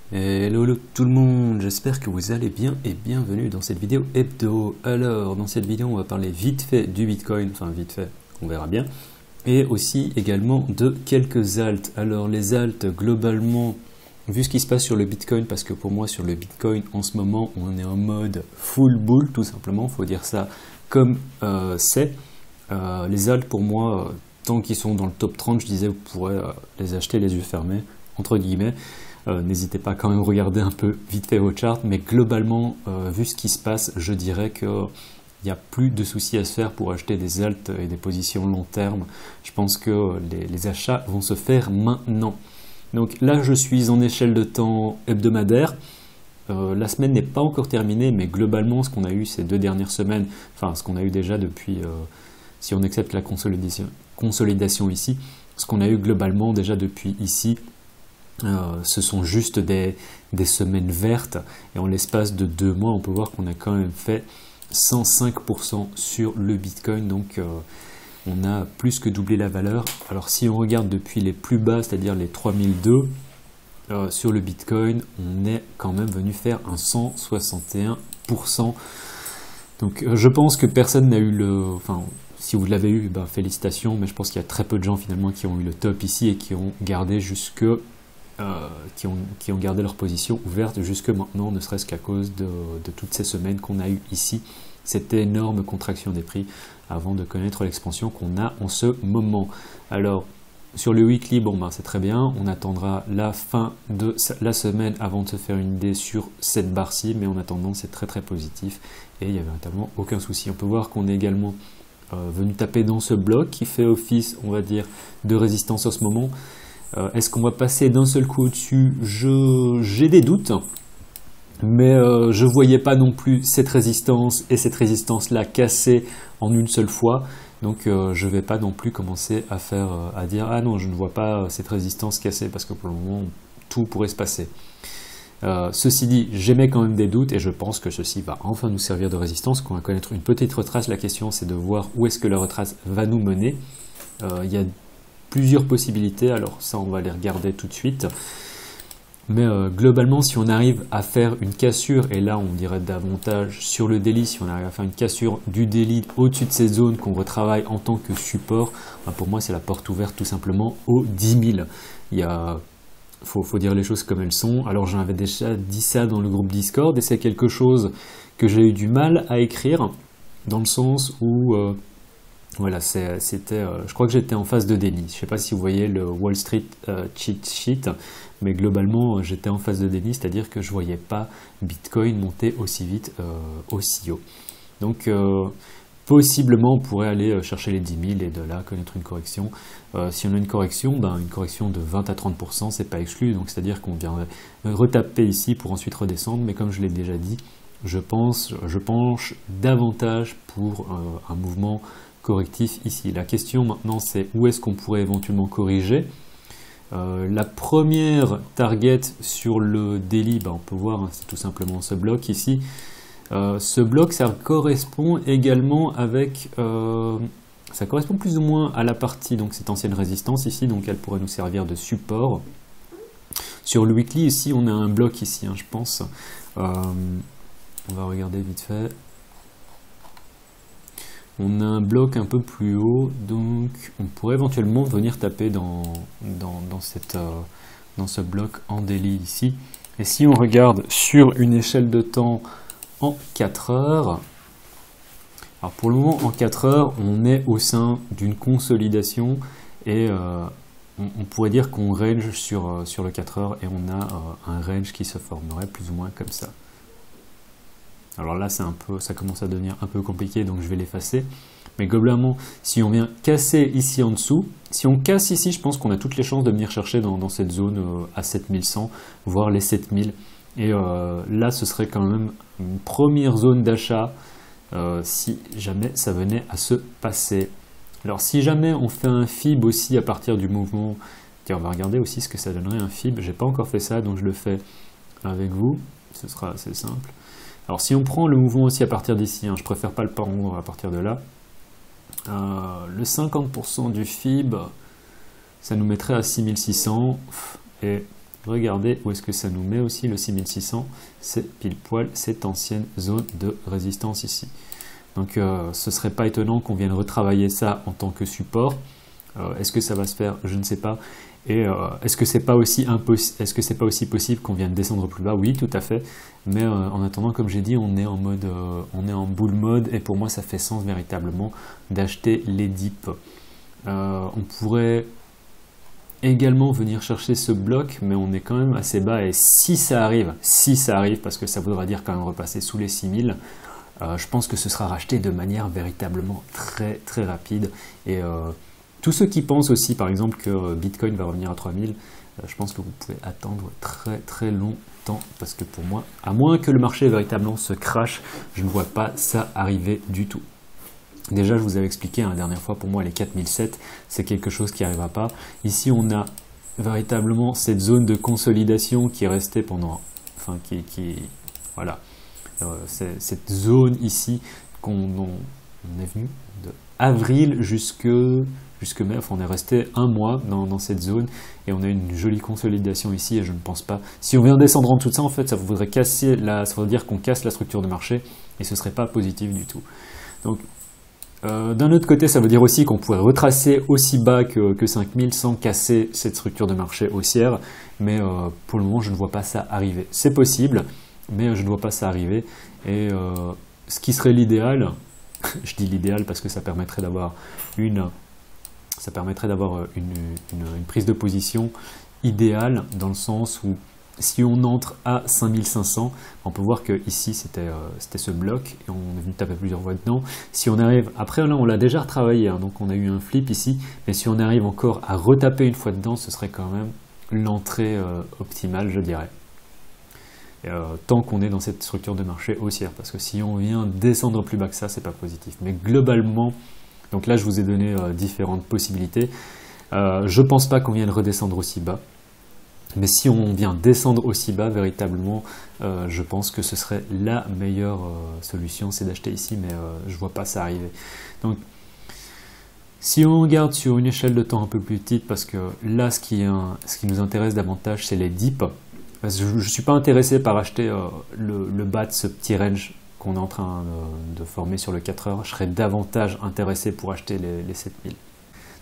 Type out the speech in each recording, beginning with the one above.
Hello tout le monde, j'espère que vous allez bien et bienvenue dans cette vidéo hebdo. Alors, dans cette vidéo, on va parler vite fait du Bitcoin, enfin vite fait, on verra bien, et aussi également de quelques alts. Alors, les alts, globalement, vu ce qui se passe sur le Bitcoin, parce que pour moi, sur le Bitcoin, en ce moment, on est en mode full bull, tout simplement, faut dire ça comme c'est. Les alts, pour moi, tant qu'ils sont dans le top 30, je disais, vous pourrez les acheter les yeux fermés, entre guillemets. N'hésitez pas à quand même regarder un peu vite fait vos charts, mais globalement, vu ce qui se passe, je dirais qu'il n'y a plus de soucis à se faire pour acheter des alts et des positions long terme. Je pense que les achats vont se faire maintenant. Donc là, je suis en échelle de temps hebdomadaire. La semaine n'est pas encore terminée, mais globalement, ce qu'on a eu ces 2 dernières semaines, enfin ce qu'on a eu déjà depuis, si on accepte la consolidation ici, ce qu'on a eu globalement déjà depuis ici, ce sont juste des semaines vertes, et en l'espace de 2 mois, on peut voir qu'on a quand même fait 105% sur le Bitcoin, donc on a plus que doublé la valeur. Alors si on regarde depuis les plus bas, c'est-à-dire les 3002, sur le Bitcoin, on est quand même venu faire un 161%. Donc je pense que personne n'a eu le... Enfin, si vous l'avez eu, ben, félicitations, mais je pense qu'il y a très peu de gens finalement qui ont eu le top ici et qui ont gardé jusque... qui ont gardé leur position ouverte jusque maintenant, ne serait-ce qu'à cause de toutes ces semaines qu'on a eu ici, cette énorme contraction des prix avant de connaître l'expansion qu'on a en ce moment. Alors, sur le weekly, bon ben c'est très bien, on attendra la fin de la semaine avant de se faire une idée sur cette barre-ci, mais en attendant, c'est très très positif et il n'y avait véritablement aucun souci. On peut voir qu'on est également venu taper dans ce bloc qui fait office, on va dire, de résistance en ce moment. Est-ce qu'on va passer d'un seul coup au-dessus? J'ai des doutes, mais je ne voyais pas non plus cette résistance et cette résistance-là cassée en une seule fois. Donc je ne vais pas non plus commencer à dire « Ah non, je ne vois pas cette résistance cassée » parce que pour le moment, tout pourrait se passer. Ceci dit, j'émets quand même des doutes et je pense que ceci va enfin nous servir de résistance, qu'on va connaître une petite retrace. La question, c'est de voir où est-ce que la retrace va nous mener. Il y a plusieurs possibilités, alors ça on va les regarder tout de suite, mais globalement si on arrive à faire une cassure, et là on dirait davantage sur le daily, si on arrive à faire une cassure du daily au-dessus de ces zones qu'on retravaille en tant que support, ben pour moi c'est la porte ouverte tout simplement aux 10 000. Faut dire les choses comme elles sont. Alors j'avais déjà dit ça dans le groupe Discord et c'est quelque chose que j'ai eu du mal à écrire, dans le sens où voilà, je crois que j'étais en phase de déni. Je ne sais pas si vous voyez le Wall Street cheat sheet, mais globalement, j'étais en phase de déni, c'est-à-dire que je ne voyais pas Bitcoin monter aussi vite, aussi haut. Donc, possiblement, on pourrait aller chercher les 10 000 et de là connaître une correction. Si on a une correction de 20 à 30%, c'est pas exclu. Donc, c'est-à-dire qu'on vient retaper ici pour ensuite redescendre. Mais comme je l'ai déjà dit, je penche davantage pour un mouvement correctif ici. La question maintenant, c'est où est-ce qu'on pourrait éventuellement corriger. La première target sur le daily, on peut voir, hein, c'est tout simplement ce bloc ici. Ce bloc, ça correspond également avec... ça correspond plus ou moins à la partie, donc cette ancienne résistance ici, donc elle pourrait nous servir de support. Sur le weekly, ici, on a un bloc ici, hein, je pense. On va regarder vite fait. On a un bloc un peu plus haut, donc on pourrait éventuellement venir taper dans ce bloc en daily ici. Et si on regarde sur une échelle de temps en 4 heures, alors pour le moment en 4 heures, on est au sein d'une consolidation et on pourrait dire qu'on range sur le 4 heures et on a un range qui se formerait plus ou moins comme ça. Alors là, ça commence à devenir un peu compliqué, donc je vais l'effacer. Mais globalement, si on vient casser ici en dessous, si on casse ici, je pense qu'on a toutes les chances de venir chercher dans cette zone à 7100, voire les 7000. Et là, ce serait quand même une première zone d'achat si jamais ça venait à se passer. Alors si jamais on fait un FIB aussi à partir du mouvement, tiens, on va regarder aussi ce que ça donnerait un FIB. J'ai pas encore fait ça, donc je le fais avec vous. Ce sera assez simple. Alors si on prend le mouvement aussi à partir d'ici, hein, je préfère pas le prendre à partir de là, le 50% du FIB, ça nous mettrait à 6600, et regardez où est-ce que ça nous met aussi le 6600, c'est pile poil cette ancienne zone de résistance ici. Donc ce serait pas étonnant qu'on vienne retravailler ça en tant que support. Est-ce que ça va se faire? Je ne sais pas. Et est-ce que c'est pas aussi possible qu'on vienne descendre plus bas? Oui, tout à fait. Mais en attendant, comme j'ai dit, on est en mode, on est en bull mode, et pour moi, ça fait sens véritablement d'acheter les dips. On pourrait également venir chercher ce bloc, mais on est quand même assez bas. Et si ça arrive, parce que ça voudra dire quand même repasser sous les 6000, je pense que ce sera racheté de manière véritablement très très rapide. Et tous ceux qui pensent aussi, par exemple, que Bitcoin va revenir à 3000, je pense que vous pouvez attendre très très longtemps, parce que pour moi, à moins que le marché véritablement se crache, je ne vois pas ça arriver du tout. Déjà, je vous avais expliqué la dernière fois, pour moi, les 4007, c'est quelque chose qui n'arrivera pas. Ici, on a véritablement cette zone de consolidation qui est restée pendant... Enfin, voilà. Cette zone ici, on est venu de avril jusque mai, enfin on est resté un mois dans cette zone, et on a une jolie consolidation ici, et je ne pense pas, si on vient descendre en dessous de ça, en fait ça voudrait casser ça voudrait dire qu'on casse la structure de marché, et ce serait pas positif du tout. Donc d'un autre côté, ça veut dire aussi qu'on pourrait retracer aussi bas que 5000 sans casser cette structure de marché haussière, mais pour le moment je ne vois pas ça arriver. C'est possible, mais je ne vois pas ça arriver, et ce qui serait l'idéal, je dis l'idéal parce que ça permettrait d'avoir une prise de position idéale, dans le sens où si on entre à 5500, on peut voir que ici c'était ce bloc, et on est venu taper plusieurs fois dedans. Si on arrive, après là on l'a déjà retravaillé, hein, donc on a eu un flip ici, mais si on arrive encore à retaper une fois dedans, ce serait quand même l'entrée optimale, je dirais. Tant qu'on est dans cette structure de marché haussière, parce que si on vient descendre plus bas que ça, c'est pas positif. Mais globalement, donc là je vous ai donné différentes possibilités. Je pense pas qu'on vienne redescendre aussi bas, mais si on vient descendre aussi bas, véritablement, je pense que ce serait la meilleure solution, c'est d'acheter ici, mais je vois pas ça arriver. Donc si on regarde sur une échelle de temps un peu plus petite, parce que là ce qui nous intéresse davantage, c'est les dips. Je ne suis pas intéressé par acheter le bas de ce petit range qu'on est en train de former sur le 4 heures. Je serais davantage intéressé pour acheter les 7000.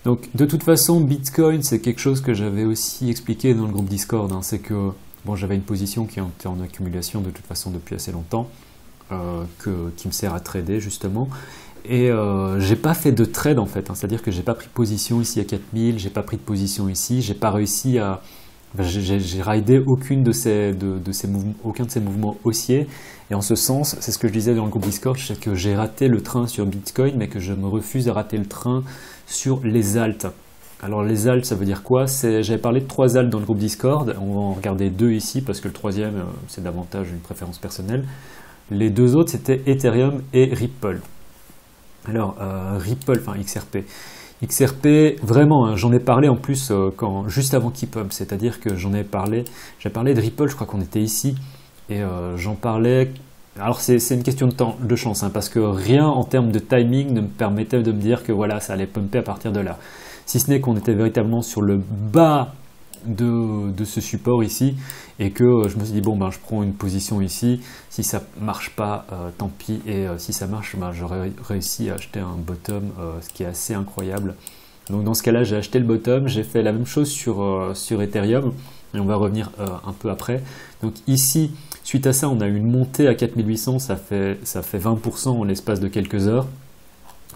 Donc de toute façon, Bitcoin, c'est quelque chose que j'avais aussi expliqué dans le groupe Discord. Hein. C'est que bon, j'avais une position qui était en accumulation de toute façon depuis assez longtemps, qui me sert à trader justement. Et j'ai pas fait de trade en fait, hein. C'est-à-dire que j'ai pas pris position ici à 4000, j'ai pas pris de position ici, j'ai pas réussi à... J'ai ridé aucun de ces mouvements haussiers, et en ce sens, c'est ce que je disais dans le groupe Discord, c'est que j'ai raté le train sur Bitcoin, mais que je me refuse à rater le train sur les alts. Alors les alts, ça veut dire quoi? J'avais parlé de 3 alts dans le groupe Discord, on va en regarder 2 ici, parce que le troisième, c'est davantage une préférence personnelle. Les 2 autres, c'était Ethereum et Ripple. Alors, Ripple, enfin XRP. XRP, vraiment, hein, j'en ai parlé en plus juste avant KeepUp, c'est-à-dire que j'ai parlé de Ripple, je crois qu'on était ici, et j'en parlais. Alors c'est une question de chance, hein, parce que rien en termes de timing ne me permettait de me dire que voilà, ça allait pumper à partir de là. Si ce n'est qu'on était véritablement sur le bas de ce support ici, et que je me suis dit bon ben je prends une position ici, si ça marche pas tant pis, et si ça marche, ben, j'aurais réussi à acheter un bottom, ce qui est assez incroyable. Donc dans ce cas là j'ai acheté le bottom, j'ai fait la même chose sur Ethereum, et on va revenir un peu après. Donc ici, suite à ça, on a eu une montée à 4800, ça fait 20% en l'espace de quelques heures.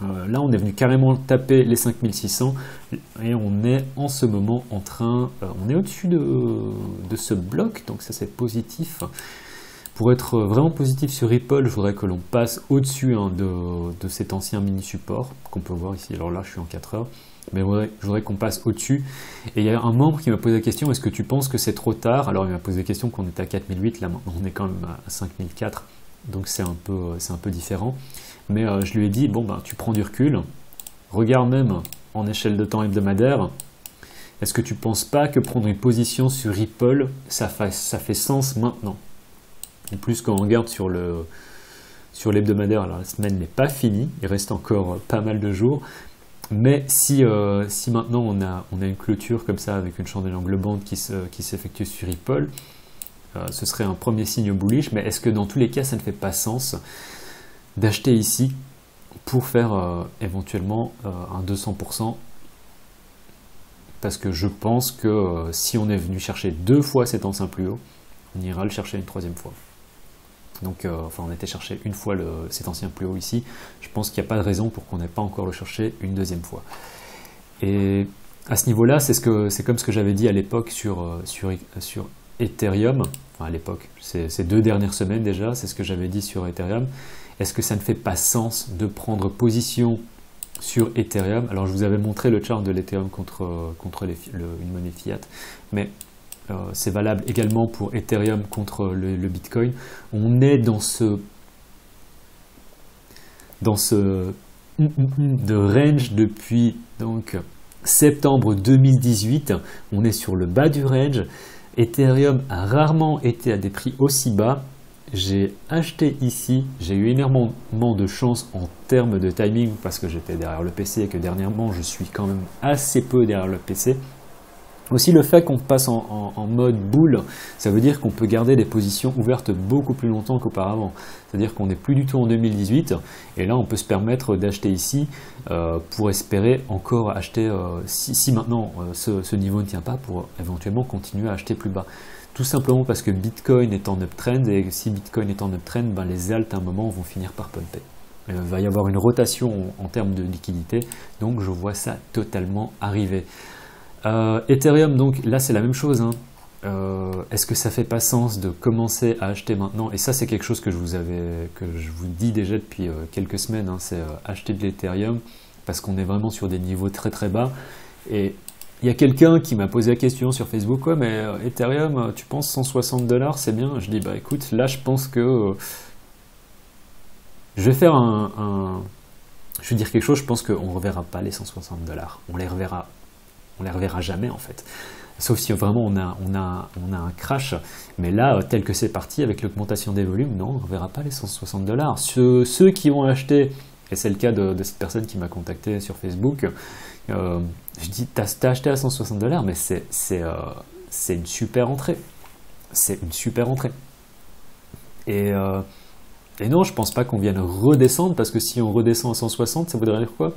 Là, on est venu carrément taper les 5600, et on est en ce moment en train, on est au-dessus de ce bloc, donc ça c'est positif. Pour être vraiment positif sur Ripple, je voudrais que l'on passe au-dessus de cet ancien mini support qu'on peut voir ici. Alors là, je suis en 4 heures, mais je voudrais qu'on passe au-dessus. Et il y a un membre qui m'a posé la question, est-ce que tu penses que c'est trop tard? Alors il m'a posé la question qu'on était à 4008, là on est quand même à 5004, donc c'est un peu différent. Mais je lui ai dit, bon ben tu prends du recul, regarde même en échelle de temps hebdomadaire, est-ce que tu ne penses pas que prendre une position sur Ripple, ça fait sens maintenant? En plus, quand on regarde sur l'hebdomadaire, alors la semaine n'est pas finie, il reste encore pas mal de jours, Mais si maintenant on a une clôture comme ça avec une chandelle englobante qui s'effectue sur Ripple, ce serait un premier signe bullish. Mais est-ce que dans tous les cas ça ne fait pas sens d'acheter ici pour faire éventuellement un 200%? Parce que je pense que si on est venu chercher 2 fois cet ancien plus haut, on ira le chercher une 3e fois. Donc, enfin, on était chercher une fois cet ancien plus haut ici. Je pense qu'il n'y a pas de raison pour qu'on n'ait pas encore le chercher une 2e fois. Et à ce niveau-là, c'est comme ce que j'avais dit à l'époque sur Ethereum. Enfin, à l'époque, ces 2 dernières semaines déjà, c'est ce que j'avais dit sur Ethereum. Est-ce que ça ne fait pas sens de prendre position sur Ethereum? Alors, je vous avais montré le chart de l'Ethereum contre une monnaie fiat, mais c'est valable également pour Ethereum contre le Bitcoin. On est dans ce de range depuis donc septembre 2018. On est sur le bas du range. Ethereum a rarement été à des prix aussi bas. J'ai acheté ici, j'ai eu énormément de chance en termes de timing parce que j'étais derrière le PC et que dernièrement je suis quand même assez peu derrière le PC. Aussi le fait qu'on passe en mode bull, ça veut dire qu'on peut garder des positions ouvertes beaucoup plus longtemps qu'auparavant. C'est-à-dire qu'on n'est plus du tout en 2018 et là on peut se permettre d'acheter ici pour espérer encore acheter, si maintenant ce niveau ne tient pas, pour éventuellement continuer à acheter plus bas. Tout simplement parce que Bitcoin est en uptrend et si Bitcoin est en uptrend, ben les alts à un moment vont finir par pumper. Il va y avoir une rotation en termes de liquidité, donc je vois ça totalement arriver. Ethereum, donc là c'est la même chose, hein. Est-ce que ça fait pas sens de commencer à acheter maintenant? Et ça c'est quelque chose que je vous dis déjà depuis quelques semaines, hein, c'est acheter de l'Ethereum parce qu'on est vraiment sur des niveaux très très bas. Et il y a quelqu'un qui m'a posé la question sur Facebook, ouais mais Ethereum, tu penses 160 $, c'est bien? Je dis bah écoute, là je pense que je vais faire je vais dire quelque chose, je pense qu'on ne reverra pas les 160 $, on les reverra jamais en fait. Sauf si vraiment on a un crash. Mais là, tel que c'est parti, avec l'augmentation des volumes, non, on ne reverra pas les 160 $. Ceux qui ont acheté, et c'est le cas de cette personne qui m'a contacté sur Facebook, je dis, t'as acheté à 160 $, mais c'est une super entrée. C'est une super entrée. Et non, je pense pas qu'on vienne redescendre, parce que si on redescend à 160, ça voudrait dire quoi?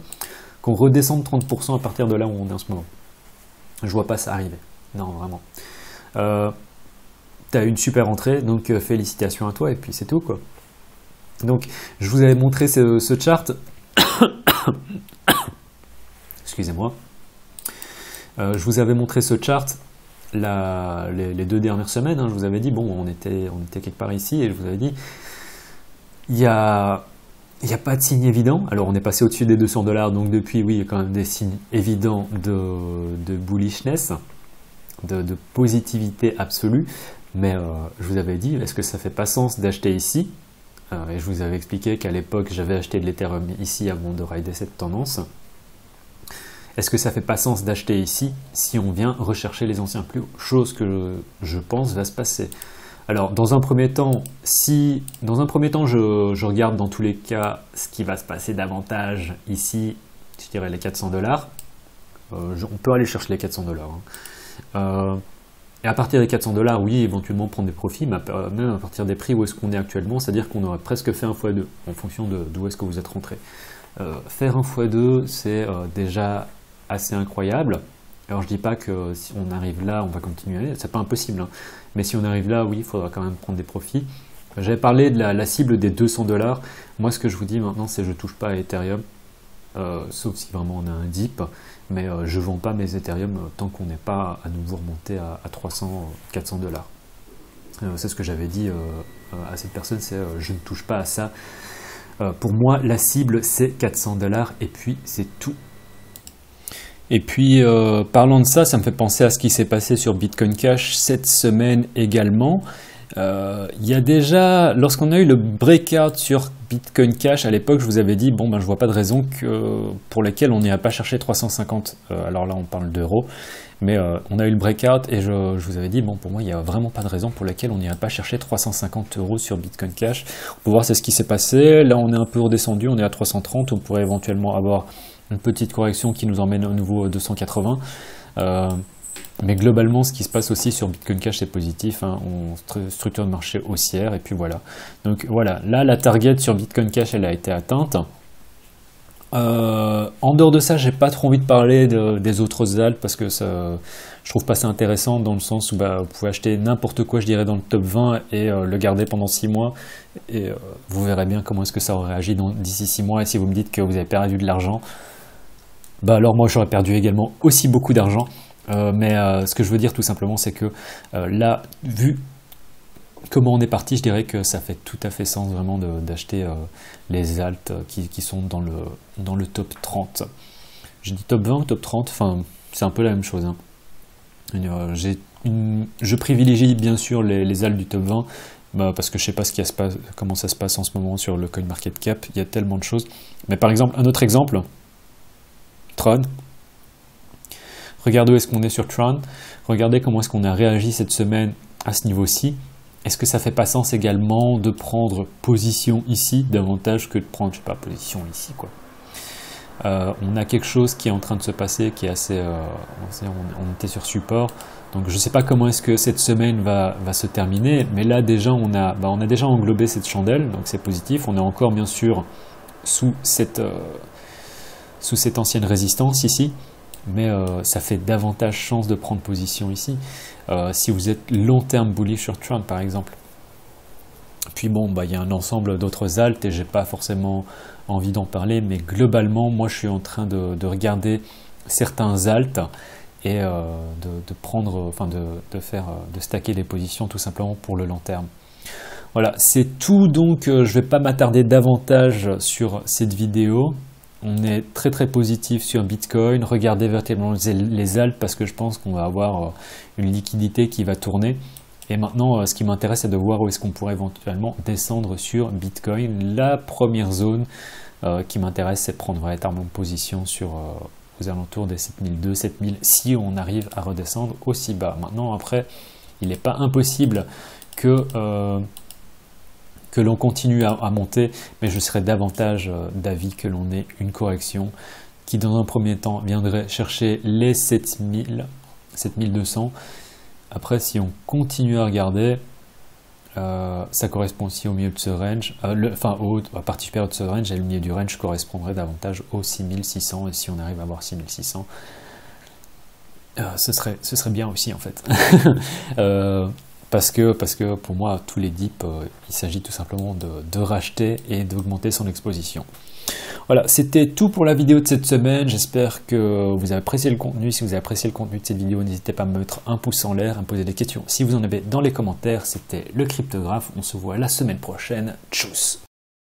Qu'on redescende 30% à partir de là où on est en ce moment. Je vois pas ça arriver. Non, vraiment. Tu as une super entrée, donc félicitations à toi, et puis c'est tout, quoi. Donc, je vous avais montré ce chart. Excusez-moi. Je vous avais montré ce chart les 2 dernières semaines. Hein. Je vous avais dit, bon, on était quelque part ici, et je vous avais dit, il n'y a pas de signe évident. Alors on est passé au-dessus des 200 $, donc depuis, oui, il y a quand même des signes évidents de bullishness, de positivité absolue. Mais je vous avais dit, est-ce que ça fait pas sens d'acheter ici? Et je vous avais expliqué qu'à l'époque, j'avais acheté de l'Ethereum ici avant de rider cette tendance. Est-ce que ça fait pas sens d'acheter ici si on vient rechercher les anciens plus hauts? Chose que je pense va se passer. Alors, dans un premier temps, je regarde dans tous les cas ce qui va se passer davantage ici, je dirais les 400 $. On peut aller chercher les 400 $. Et à partir des 400 $, oui, éventuellement prendre des profits, mais même à partir des prix où est-ce qu'on est actuellement, c'est-à-dire qu'on aurait presque fait un x2 en fonction d'où est-ce que vous êtes rentré. Faire un x2, c'est déjà assez incroyable. Alors je dis pas que si on arrive là, on va continuer, c'est pas impossible, hein. Mais si on arrive là, oui, il faudra quand même prendre des profits. J'avais parlé de la cible des 200 $. Moi, ce que je vous dis maintenant, c'est que je ne touche pas à Ethereum, sauf si vraiment on a un dip, mais je ne vends pas mes Ethereum tant qu'on n'est pas à nouveau remonté à 300, 400 $. C'est ce que j'avais dit à cette personne, c'est je ne touche pas à ça. Pour moi, la cible, c'est 400 $ et puis c'est tout. Et puis, parlant de ça, ça me fait penser à ce qui s'est passé sur Bitcoin Cash cette semaine également. Il y a déjà, lorsqu'on a eu le breakout sur Bitcoin Cash, à l'époque, je vous avais dit, bon, ben, je vois pas de raison pour laquelle on n'irait pas chercher 350. Alors là, on parle d'euros. Mais on a eu le breakout et je vous avais dit, bon, pour moi, il n'y a vraiment pas de raison pour laquelle on n'irait pas chercher 350 € sur Bitcoin Cash. On peut voir c'est ce qui s'est passé. Là, on est un peu redescendu, on est à 330. On pourrait éventuellement avoir une petite correction qui nous emmène au nouveau 280. Mais globalement, ce qui se passe aussi sur Bitcoin Cash, c'est positif. Hein. On structure de marché haussière et puis voilà. Donc voilà, là la target sur Bitcoin Cash, elle a été atteinte. En dehors de ça, j'ai pas trop envie de parler des autres alts parce que ça, je trouve pas ça intéressant dans le sens où vous pouvez acheter n'importe quoi, je dirais, dans le top 20 et le garder pendant 6 mois et vous verrez bien comment est-ce que ça aurait réagi d'ici 6 mois. Et si vous me dites que vous avez perdu de l'argent, alors moi j'aurais perdu également aussi beaucoup d'argent. Mais ce que je veux dire tout simplement, c'est que là, vu comment on est parti, je dirais que ça fait tout à fait sens vraiment d'acheter les alts qui sont dans le top 30. J'ai dit top 20 ou top 30, enfin c'est un peu la même chose. Hein. Je privilégie bien sûr les alts du top 20 parce que je ne sais pas comment ça se passe en ce moment sur le CoinMarketCap, il y a tellement de choses. Mais par exemple, un autre exemple, Tron. Regardez où est-ce qu'on est sur Tron, regardez comment est-ce qu'on a réagi cette semaine à ce niveau-ci. Est-ce que ça fait pas sens également de prendre position ici davantage que de prendre, je sais pas, position ici quoi. On a quelque chose qui est en train de se passer qui est assez... on était sur support, donc je ne sais pas comment est-ce que cette semaine va se terminer, mais là déjà on a déjà englobé cette chandelle, donc c'est positif. On est encore bien sûr sous cette ancienne résistance ici, mais ça fait davantage chance de prendre position ici. Si vous êtes long terme bullish sur Tron par exemple. Puis bon, il y a un ensemble d'autres alts et j'ai pas forcément envie d'en parler, mais globalement, moi je suis en train de regarder certains alts et de prendre, enfin de stacker des positions tout simplement pour le long terme. Voilà, c'est tout, donc je vais pas m'attarder davantage sur cette vidéo. On est très très positif sur Bitcoin. Regardez véritablement les alts parce que je pense qu'on va avoir une liquidité qui va tourner. Et maintenant, ce qui m'intéresse, c'est de voir où est-ce qu'on pourrait éventuellement descendre sur Bitcoin. La première zone qui m'intéresse, c'est de prendre véritablement position sur aux alentours des 7002, 7000, si on arrive à redescendre aussi bas. Maintenant, après, il n'est pas impossible que l'on continue à monter, mais je serais davantage d'avis que l'on ait une correction qui, dans un premier temps, viendrait chercher les 7000, 7200. Après, si on continue à regarder, ça correspond aussi au milieu de ce range, à partie supérieure de ce range, et le milieu du range correspondrait davantage aux 6600, et si on arrive à avoir 6600, ce serait bien aussi en fait. Parce que pour moi, tous les dips, il s'agit tout simplement de racheter et d'augmenter son exposition. Voilà, c'était tout pour la vidéo de cette semaine. J'espère que vous avez apprécié le contenu. Si vous avez apprécié le contenu de cette vidéo, n'hésitez pas à me mettre un pouce en l'air, à me poser des questions si vous en avez dans les commentaires. C'était le Cryptographe. On se voit la semaine prochaine. Tchuss!